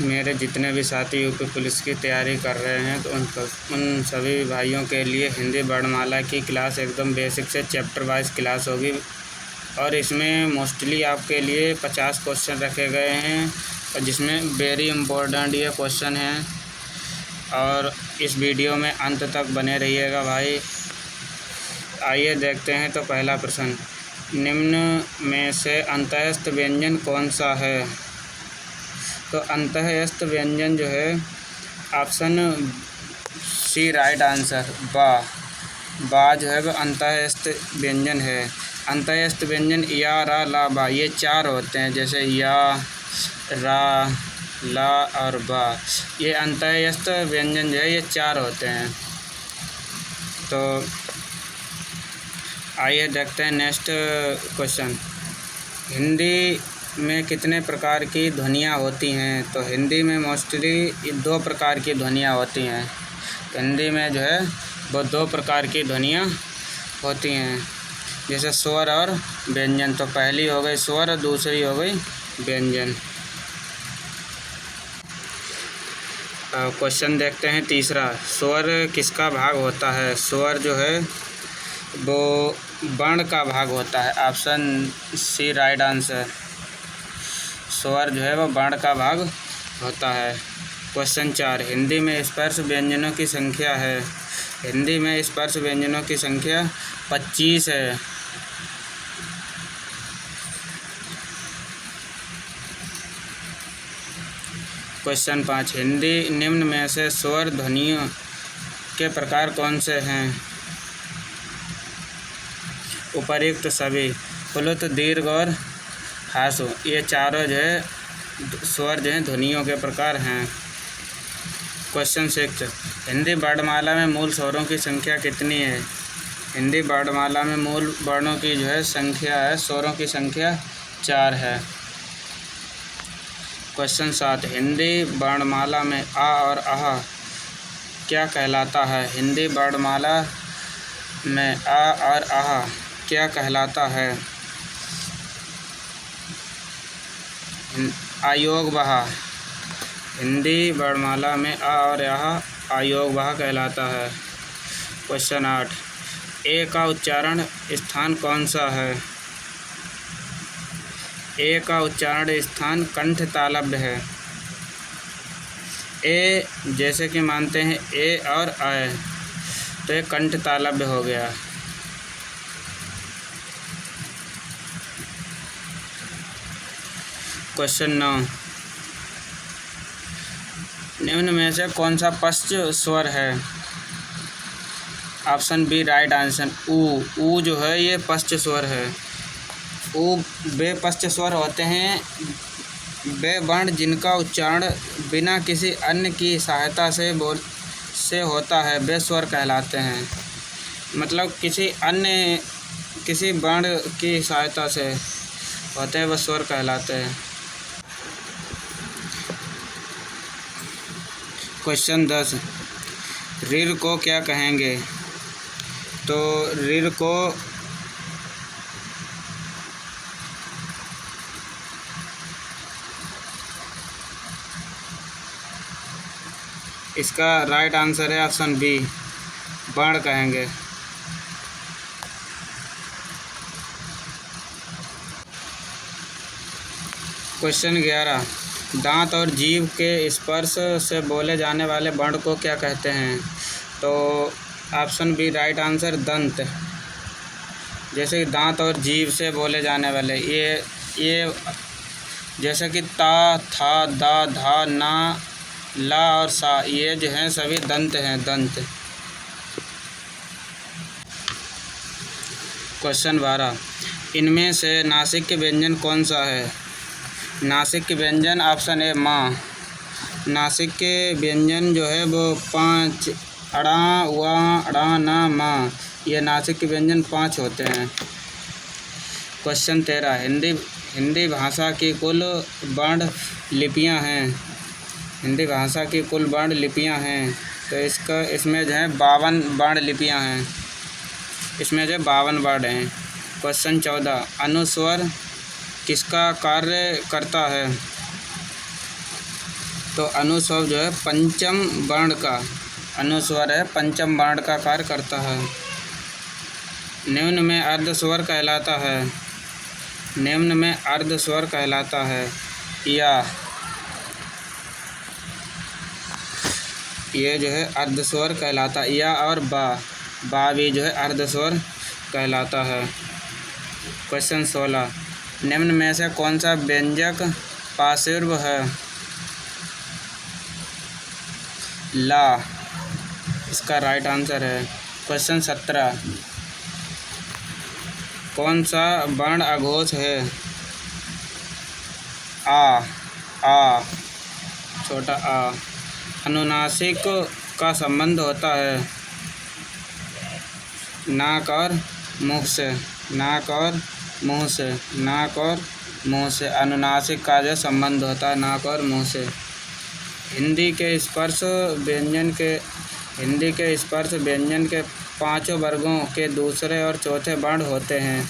मेरे जितने भी साथी यूपी पुलिस की तैयारी कर रहे हैं तो उन सभी भाइयों के लिए हिंदी वर्णमाला की क्लास एकदम बेसिक से चैप्टर वाइज क्लास होगी और इसमें मोस्टली आपके लिए 50 क्वेश्चन रखे गए हैं और जिसमें वेरी इम्पोर्टेंट ये क्वेश्चन हैं और इस वीडियो में अंत तक बने रहिएगा भाई। आइए देखते हैं। तो पहला प्रश्न, निम्न में से अंतःस्थ व्यंजन कौन सा है? तो अंतःस्थ व्यंजन जो है ऑप्शन सी राइट आंसर, बा जो है वह अंतःस्थ व्यंजन है। अंतःस्थ व्यंजन या, रा, ला, बा ये 4 होते हैं, जैसे या, रा, ला और बा। ये अंतःस्थ व्यंजन जो है ये 4 होते हैं। तो आइए देखते हैं नेक्स्ट क्वेश्चन, हिंदी में कितने प्रकार की ध्वनियाँ होती हैं? तो हिंदी में मोस्टली 2 प्रकार की ध्वनियाँ होती हैं। हिंदी में जो है वो 2 प्रकार की ध्वनियाँ होती हैं, जैसे स्वर और व्यंजन। तो पहली हो गई स्वर और दूसरी हो गई व्यंजन। क्वेश्चन देखते हैं तीसरा, स्वर किसका भाग होता है? स्वर जो है वो वर्ण का भाग होता है, ऑप्शन सी राइट आंसर। स्वर जो है वो वर्ण का भाग होता है। क्वेश्चन 4, हिंदी में स्पर्श व्यंजनों की संख्या है? हिंदी में स्पर्श व्यंजनों की संख्या 25 है। क्वेश्चन 5, हिंदी निम्न में से स्वर ध्वनियों के प्रकार कौन से हैं? उपर्युक्त सभी, प्लुत, दीर्घ और ह्रासु ये चारों जो है स्वर जो है ध्वनियों के प्रकार हैं। क्वेश्चन 6, हिंदी वर्णमाला में मूल स्वरों की संख्या कितनी है? हिंदी वर्णमाला में मूल वर्णों की जो है संख्या है, स्वरों की संख्या 4 है। क्वेश्चन 7, हिंदी वर्णमाला में आ और आह क्या कहलाता है? हिंदी वर्णमाला में आ और आह क्या कहलाता है? आयोग बहा। हिंदी वर्णमाला में आ और आह आयोग बहा कहलाता है। क्वेश्चन 8, ए का उच्चारण स्थान कौन सा है? ए का उच्चारण स्थान कंठ तालव्य है। ए जैसे कि मानते हैं ए और आय, तो ये कंठ तालव्य हो गया। क्वेश्चन 9, निम्न में से कौन सा पश्च स्वर है? ऑप्शन बी राइट आंसर, ऊ जो है ये पश्च स्वर है। ऊ वे पश्च स्वर होते हैं, वे वर्ण जिनका उच्चारण बिना किसी अन्य की सहायता से होता है वे स्वर कहलाते हैं। मतलब किसी वर्ण की सहायता से होते हैं वह स्वर कहलाते हैं। क्वेश्चन 10, ऋ को क्या कहेंगे? तो ऋ को इसका राइट आंसर है ऑप्शन बी, वर्ण कहेंगे। क्वेश्चन 11, दांत और जीभ के स्पर्श से बोले जाने वाले वर्ण को क्या कहते हैं? तो ऑप्शन बी राइट आंसर, दंत। जैसे कि दांत और जीभ से बोले जाने वाले ये जैसे कि ता, था, दा, धा, ना, ला और सा ये जो हैं सभी दंत हैं, दंत। क्वेश्चन 12, इनमें से नासिक व्यंजन कौन सा है? नासिक व्यंजन ऑप्शन ए माँ। नासिक के व्यंजन जो है वो 5 अड़ा, वा, अड़ा, ना, माँ ये नासिक के व्यंजन 5 होते हैं। क्वेश्चन 13, हिंदी भाषा की कुल वर्ण लिपियाँ हैं? हिंदी भाषा की कुल वर्ण लिपियाँ हैं तो इसमें जो है 52 वर्ण लिपियाँ हैं। इसमें जो 52 वर्ण हैं। क्वेश्चन 14, अनुस्वर किसका कार्य करता है? तो अनुस्वर जो है पंचम वर्ण का, अनुस्वर है पंचम वर्ण का कार्य करता है। निम्न में अर्धस्वर कहलाता है, निम्न में अर्धस्वर कहलाता है या, ये जो है अर्धस्वर कहलाता है। या और बा भी जो है अर्धस्वर कहलाता है। क्वेश्चन 16, निम्न में से कौन सा व्यंजक पार्श्व है? ला इसका राइट आंसर है। क्वेश्चन 17, कौन सा वर्ण अघोष है? आ छोटा आ। अनुनासिक का संबंध होता है नाक और मुख से, नाक और मुंह से, नाक और मुंह से। अनुनासिक का जो संबंध होता है नाक और मुंह से। हिंदी के स्पर्श व्यंजन के पांचों वर्गों के दूसरे और चौथे वर्ण होते हैं।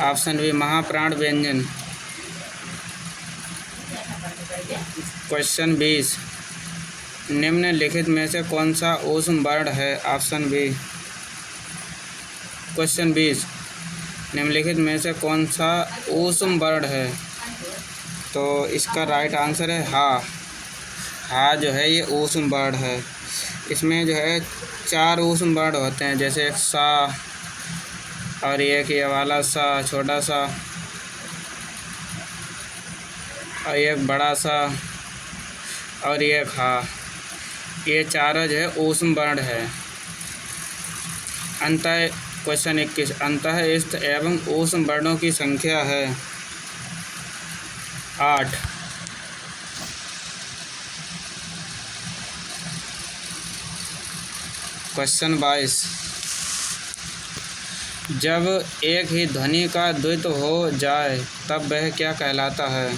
ऑप्शन बी महाप्राण व्यंजन। क्वेश्चन 20, निम्नलिखित में से कौन सा ऊष्म वर्ण है? Option B. क्वेश्चन 20, निम्नलिखित में से कौन सा ऊष्म वर्ण है? तो इसका राइट आंसर है हा जो है ये ऊष्म वर्ण है। इसमें जो है 4 ऊष्म वर्ण होते हैं, जैसे एक सा और एक ये वाला सा छोटा सा और एक बड़ा सा और एक हा, ये चारों जो है ऊष्म वर्ण है। अंतः क्वेश्चन 21, अंतः इष्ट एवं ऊष्म वर्णों की संख्या है 8। क्वेश्चन 22, जब एक ही ध्वनि का द्वित्व हो जाए तब वह क्या कहलाता है?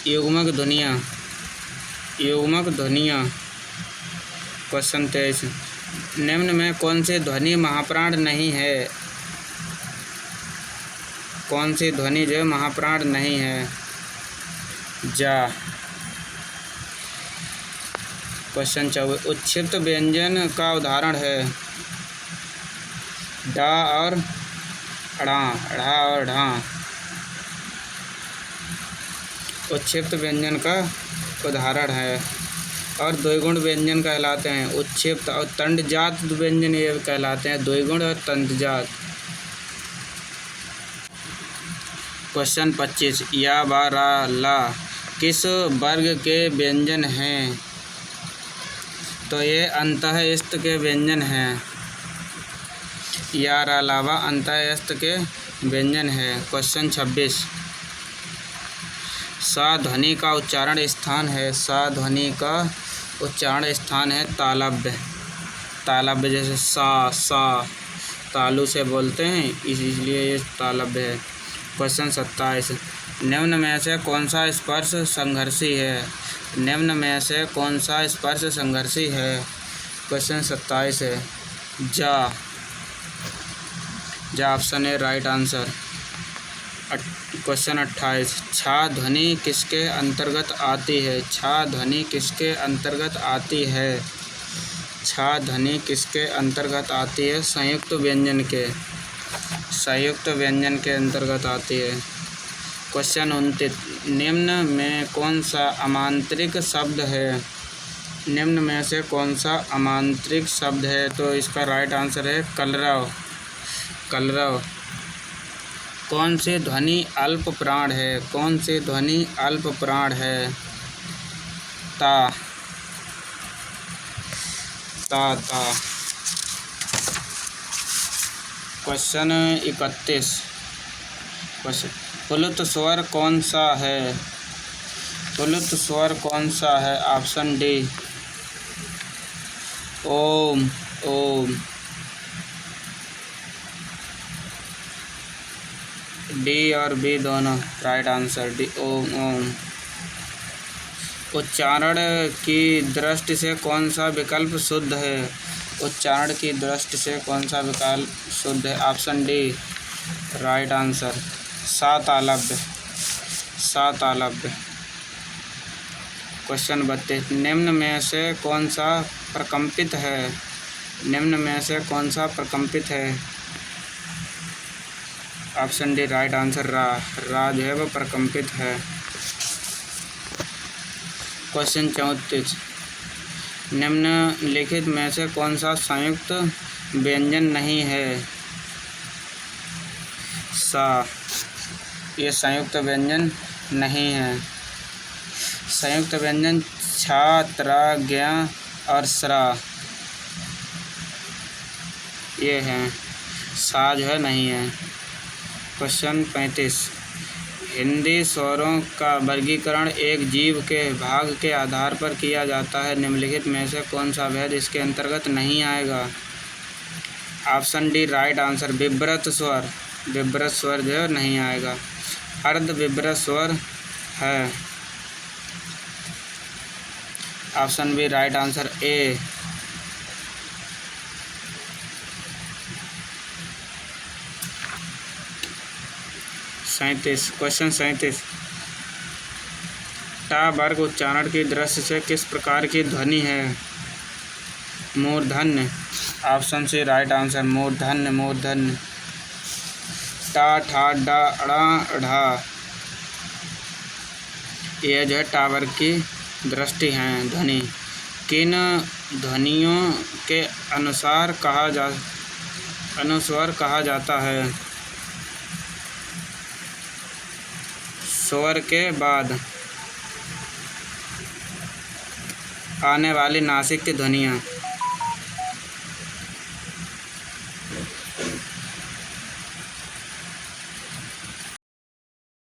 युग्मक ध्वनियाँ, युग्मक ध्वनियाँ। क्वेश्चन 23, निम्न में कौन सी ध्वनि महाप्राण नहीं है? कौन सी ध्वनि जो महाप्राण नहीं है? जा। क्वेश्चन 24, उच्छिप्त व्यंजन का उदाहरण है डा और ढ़ा, ढ़ा और ढा। उच्छिप्त व्यंजन का उदाहरण है। और द्विगुण व्यंजन कहलाते हैं उच्छिप्त और तंडजात व्यंजन, ये कहलाते हैं द्विगुण और तंडजात। क्वेश्चन 25, या बा रा ला किस वर्ग के व्यंजन हैं? तो ये अंतःस्थ के व्यंजन हैं। या रा लावा अंतःस्थ के व्यंजन है। क्वेश्चन 26, सा ध्वनि का उच्चारण स्थान है, सा ध्वनि का उच्चारण स्थान है तालव्य। तालव्य जैसे सा तालु से बोलते हैं इसलिए ये तालव्य है। क्वेश्चन 27, निम्न में से कौन सा स्पर्श संघर्षी है? निम्न में से कौन सा स्पर्श संघर्षी है? क्वेश्चन 27 है जा। जा ऑप्शन है राइट आंसर। क्वेश्चन 28, छा ध्वनि किसके अंतर्गत आती है? छा ध्वनि किसके अंतर्गत आती है? छा ध्वनि किसके अंतर्गत आती है? संयुक्त व्यंजन के, संयुक्त व्यंजन के अंतर्गत आती है। क्वेश्चन 29, निम्न में कौन सा अमांत्रिक शब्द है? निम्न में से कौन सा अमांत्रिक शब्द है? तो इसका राइट आंसर है कलरव, कलरव। कौन सी ध्वनि अल्प प्राण है? कौन सी ध्वनि अल्प प्राण है? ता, ता, ता। क्वेश्चन 31, क्वेश्चन प्लुत स्वर कौन सा है? प्लुत स्वर कौन सा है? ऑप्शन डी ओम, ओम। डी और बी दोनों राइट आंसर, डी ओम, ओम। उच्चारण की दृष्टि से कौन सा विकल्प शुद्ध है? उच्चारण की दृष्टि से कौन सा विकल्प शुद्ध है? Option D right answer. सातालव्य। क्वेश्चन 32, निम्न में से कौन सा प्रकम्पित है? ऑप्शन डी राइट आंसर रा जो है वो प्रकम्पित है। क्वेश्चन 34, निम्नलिखित में से कौन सा संयुक्त व्यंजन नहीं है? सा, ये संयुक्त व्यंजन नहीं है। संयुक्त व्यंजन छा, त्रा, ज्ञा और स्रा ये हैं, सा जो है नहीं है। क्वेश्चन 35, हिंदी स्वरों का वर्गीकरण एक जीव के भाग के आधार पर किया जाता है। निम्नलिखित में से कौन सा भेद इसके अंतर्गत नहीं आएगा? ऑप्शन डी राइट आंसर विव्रत स्वर जो है नहीं आएगा। अर्ध विव्रत स्वर है। Option B right answer A. Question 37, टा वर्ग उच्चारण की दृष्टि से किस प्रकार की ध्वनि है? मूर्धन्य। ऑप्शन सी राइट आंसर मूर्धन्य। टा, ठा, डा, अड़ा, ढ़ा यह जो है टा वर्ग की दृष्टि हैं ध्वनि। किन ध्वनियों के अनुस्वार कहा जाता है? स्वर के बाद आने वाली नासिक की ध्वनियाँ।